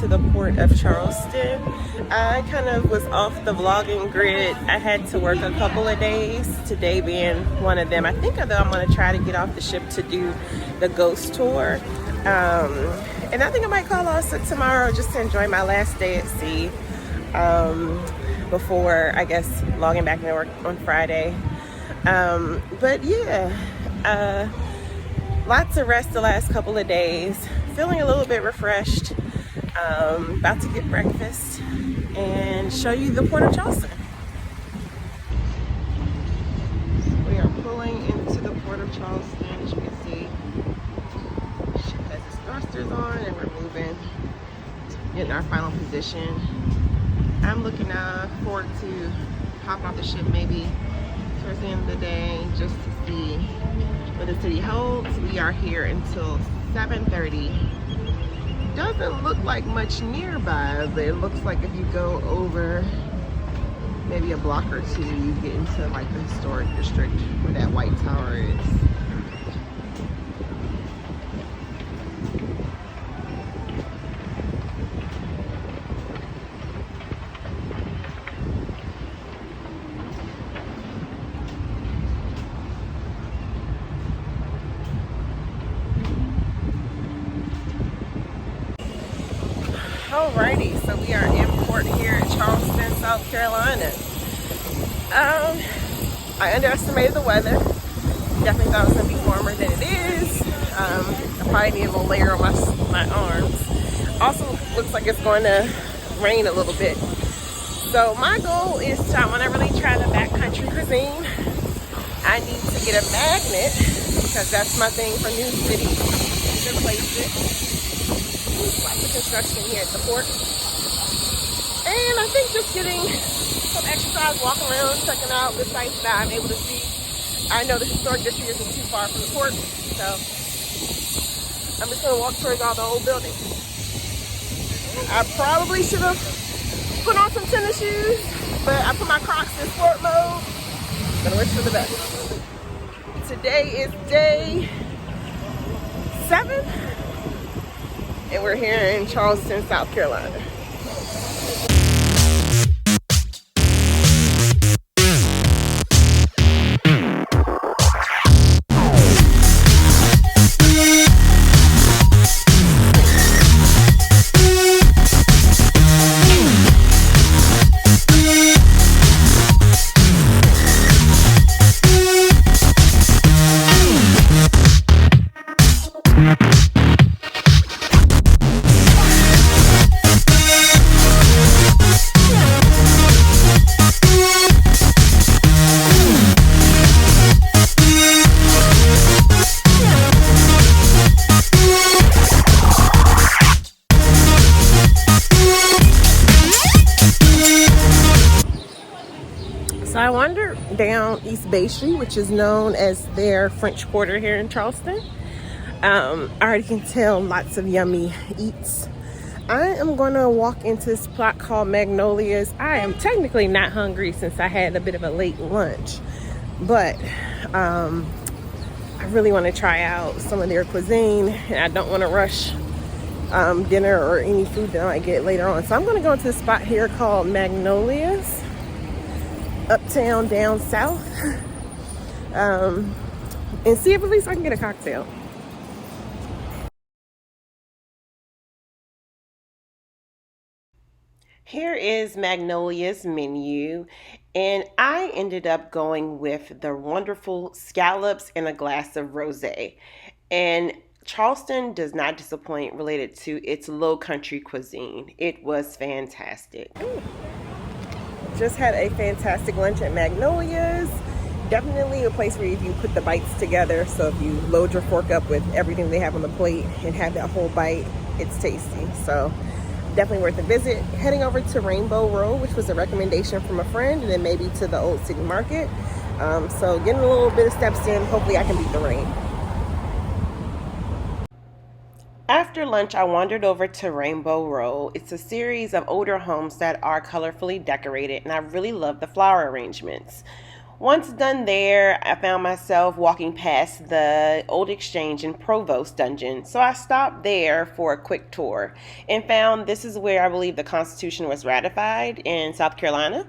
into the Port of Charleston. I kind of was off the vlogging grid. I had to work a couple of days, today being one of them. I think I'm going to try to get off the ship to do the ghost tour. And I think I might call also tomorrow just to enjoy my last day at sea before, I guess, logging back into work on Friday. But yeah, lots of rest the last couple of days. Feeling a little bit refreshed. About to get breakfast and show you the Port of Charleston. We are pulling into the Port of Charleston. As you can see, the ship has its thrusters on and we're moving in our final position. I'm looking forward to hopping off the ship maybe towards the end of the day just to see what the city holds. We are here until 7:30. Doesn't look like much nearby, but it looks like if you go over maybe a block or two, you get into like the historic district where that white tower is. Alrighty, so we are in port here in Charleston, South Carolina. I underestimated the weather. Definitely thought it was going to be warmer than it is. I probably need a little layer on my arms. Also looks like it's going to rain a little bit. So my goal is to, I want to really try the backcountry cuisine. I need to get a magnet because that's my thing for new cities and places. Like the construction here at the port. And I think just getting some exercise, walking around, checking out the sites that I'm able to see. I know the historic district isn't too far from the port, so I'm just going to walk towards all the old buildings. I probably should have put on some tennis shoes, but I put my Crocs in sport mode. Gonna wish for the best. Today is day 7. And we're here in Charleston, South Carolina. So I wandered down East Bay Street, which is known as their French Quarter here in Charleston. I already can tell lots of yummy eats. I am going to walk into this spot called Magnolia's. I am technically not hungry since I had a bit of a late lunch, but I really want to try out some of their cuisine, and I don't want to rush dinner or any food that I might get later on. So I'm going to go to this spot here called Magnolia's. Uptown, down south, and see if at least I can get a cocktail. Here is Magnolia's menu, and I ended up going with the wonderful scallops and a glass of rosé. And Charleston does not disappoint related to its low country cuisine. It was fantastic. Ooh. Just had a fantastic lunch at Magnolia's. Definitely a place where you put the bites together. So if you load your fork up with everything they have on the plate and have that whole bite, it's tasty. So definitely worth a visit. Heading over to Rainbow Road, which was a recommendation from a friend, and then maybe to the Old City Market. So getting a little bit of steps in. Hopefully I can beat the rain. After lunch, I wandered over to Rainbow Road. It's a series of older homes that are colorfully decorated, and I really love the flower arrangements. Once done there, I found myself walking past the old exchange and provost dungeon, so I stopped there for a quick tour and found this is where I believe the Constitution was ratified in South Carolina.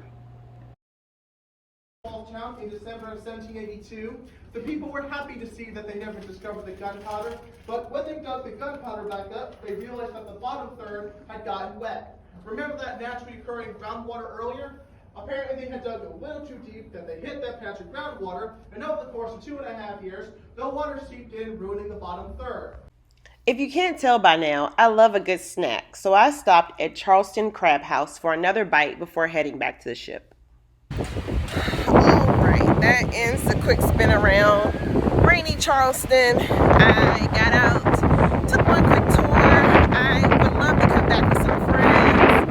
Town in December of 1782, the people were happy to see that they never discovered the gunpowder, but when they dug the gunpowder back up, they realized that the bottom third had gotten wet. Remember that naturally occurring groundwater earlier? Apparently they had dug a little too deep, that they hit that patch of groundwater, and over the course of 2.5 years, the water seeped in, ruining the bottom third. If you can't tell by now, I love a good snack, so I stopped at Charleston Crab House for another bite before heading back to the ship. Alright, that ends the quick spin around rainy Charleston. I got out, took one quick tour. I would love to come back with some friends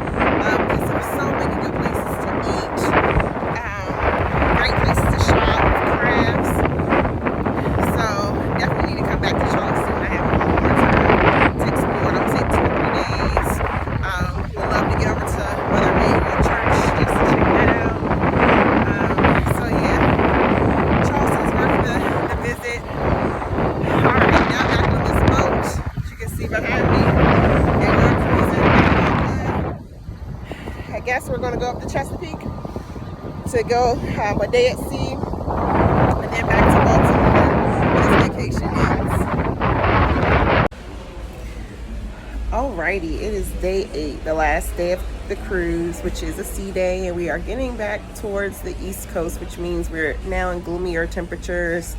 because there were so many good places to eat, great places to shop, crafts. So definitely need to come back to Charleston. I have a lot more time to explore. It'll take 2 or 3 days. Would love to get over to Mother Mary Church just to check that out. So yeah, Charleston's worth the visit. Alright, now back on this boat, as you can see behind me. And we're cruising. I guess we're going to go up to Chesapeake to go have a day at sea and then back to Baltimore when this vacation ends. Alrighty, it is day 8, the last day of the cruise, which is a sea day, and we are getting back towards the East Coast, which means we're now in gloomier temperatures.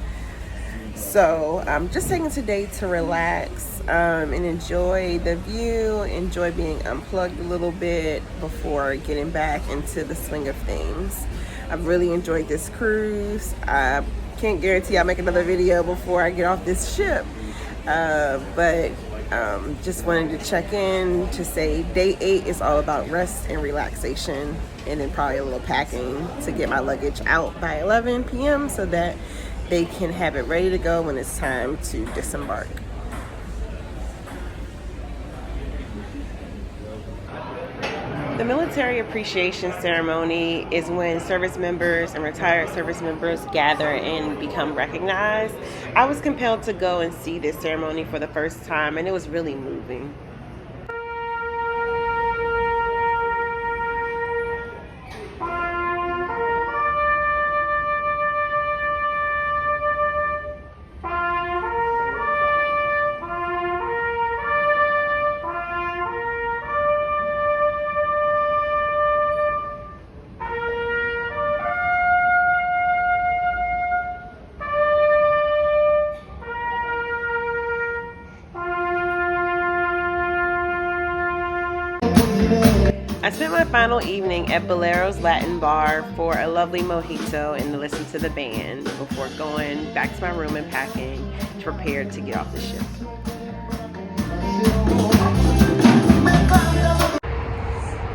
So I'm just taking today to relax and enjoy the view, enjoy being unplugged a little bit before getting back into the swing of things. I've really enjoyed this cruise. I can't guarantee I'll make another video before I get off this ship, but just wanted to check in to say day 8 is all about rest and relaxation, and then probably a little packing to get my luggage out by 11 p.m. so that they can have it ready to go when it's time to disembark. The military appreciation ceremony is when service members and retired service members gather and become recognized. I was compelled to go and see this ceremony for the first time, and it was really moving. I spent my final evening at Boleros Latin Bar for a lovely mojito and to listen to the band before going back to my room and packing to prepare to get off the ship.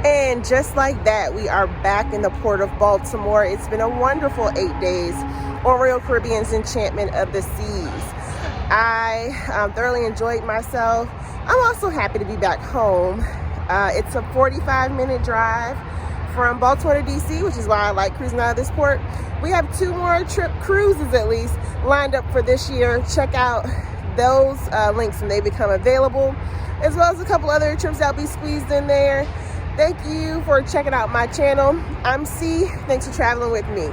And just like that, we are back in the Port of Baltimore. It's been a wonderful 8 days on Royal Caribbean's Enchantment of the Seas. I thoroughly enjoyed myself. I'm also happy to be back home. It's a 45-minute drive from Baltimore to DC, which is why I like cruising out of this port. We have 2 more trip cruises at least lined up for this year. Check out those links when they become available, as well as a couple other trips that'll be squeezed in there. Thank you for checking out my channel. I'm C. Thanks for traveling with me.